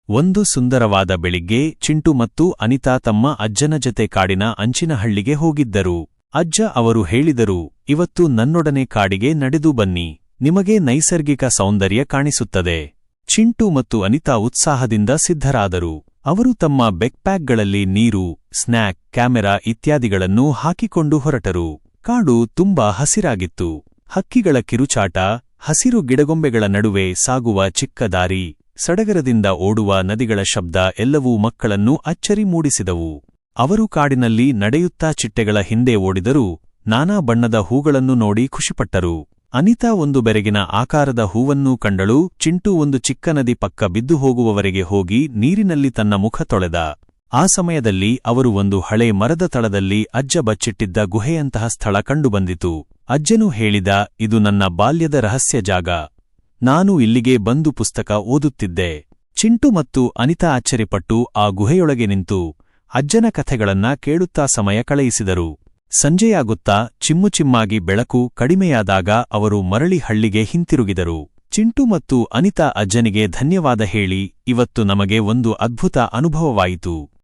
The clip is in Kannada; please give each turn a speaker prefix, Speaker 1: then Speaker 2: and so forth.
Speaker 1: ಒಂದು ಸುಂದರವಾದ ಬೆಳಿಗ್ಗೆ ಚಿಂಟು ಮತ್ತು ಅನಿತಾ ತಮ್ಮ ಅಜ್ಜನ ಜತೆ ಕಾಡಿನ ಅಂಚಿನ ಹಳ್ಳಿಗೆ ಹೋಗಿದ್ದರು. ಅಜ್ಜ ಅವರು ಹೇಳಿದರು, ಇವತ್ತು ನನ್ನೊಡನೆ ಕಾಡಿಗೆ ನಡೆದು ಬನ್ನಿ, ನಿಮಗೆ ನೈಸರ್ಗಿಕ ಸೌಂದರ್ಯ ಕಾಣಿಸುತ್ತದೆ. ಚಿಂಟು ಮತ್ತು ಅನಿತಾ ಉತ್ಸಾಹದಿಂದ ಸಿದ್ಧರಾದರು. ಅವರು ತಮ್ಮ ಬೆಕ್ಪ್ಯಾಕ್ಗಳಲ್ಲಿ ನೀರು, ಸ್ನ್ಯಾಕ್, ಕ್ಯಾಮೆರಾ ಇತ್ಯಾದಿಗಳನ್ನು ಹಾಕಿಕೊಂಡು ಹೊರಟರು. ಕಾಡು ತುಂಬಾ ಹಸಿರಾಗಿತ್ತು. ಹಕ್ಕಿಗಳ ಕಿರುಚಾಟ, ಹಸಿರು ಗಿಡಗೊಂಬೆಗಳ ನಡುವೆ ಸಾಗುವ ಚಿಕ್ಕ ದಾರಿ, ಸಡಗರದಿಂದ ಓಡುವ ನದಿಗಳ ಶಬ್ದ ಎಲ್ಲವೂ ಮಕ್ಕಳನ್ನು ಅಚ್ಚರಿ ಮೂಡಿಸಿದವು. ಅವರು ಕಾಡಿನಲ್ಲಿ ನಡೆಯುತ್ತಾ ಚಿಟ್ಟೆಗಳ ಹಿಂದೆ ಓಡಿದರೂ ನಾನಾ ಬಣ್ಣದ ಹೂಗಳನ್ನು ನೋಡಿ ಖುಷಿಪಟ್ಟರು. ಅನಿತಾ ಒಂದು ಬೆರಗಿನ ಆಕಾರದ ಹೂವನ್ನೂ ಕಂಡಳು. ಚಿಂಟು ಒಂದು ಚಿಕ್ಕ ನದಿ ಪಕ್ಕ ಬಿದ್ದು ಹೋಗುವವರೆಗೆ ಹೋಗಿ ನೀರಿನಲ್ಲಿ ತನ್ನ ಮುಖ ತೊಳೆದ. ಆ ಸಮಯದಲ್ಲಿ ಅವರು ಒಂದು ಹಳೆ ಮರದ ತಳದಲ್ಲಿ ಅಜ್ಜ ಬಚ್ಚಿಟ್ಟಿದ್ದ ಗುಹೆಯಂತಹ ಸ್ಥಳ ಕಂಡುಬಂದಿತು. ಅಜ್ಜನು ಹೇಳಿದ, ಇದು ನನ್ನ ಬಾಲ್ಯದ ರಹಸ್ಯ ಜಾಗ. ನಾನು ಇಲ್ಲಿಗೆ ಬಂದು ಪುಸ್ತಕ ಓದುತ್ತಿದ್ದೆ. ಚಿಂಟು ಮತ್ತು ಅನಿತಾ ಆಶ್ಚರ್ಯಪಟ್ಟು ಆ ಗುಹೆಯೊಳಗೆ ನಿಂತು ಅಜ್ಜನ ಕಥೆಗಳನ್ನ ಕೇಳುತ್ತಾ ಸಮಯ ಕಳೆಯಿಸಿದರು. ಸಂಜೆಯಾಗುತ್ತಾ ಚಿಮ್ಮುಚಿಮ್ಮಾಗಿ ಬೆಳಕು ಕಡಿಮೆಯಾದಾಗ ಅವರು ಮರಳಿ ಹಳ್ಳಿಗೆ ಹಿಂತಿರುಗಿದರು. ಚಿಂಟು ಮತ್ತು ಅನಿತಾ ಅಜ್ಜನಿಗೆ ಧನ್ಯವಾದ ಹೇಳಿ, ಇವತ್ತು ನಮಗೆ ಒಂದು ಅದ್ಭುತ ಅನುಭವವಾಯಿತು.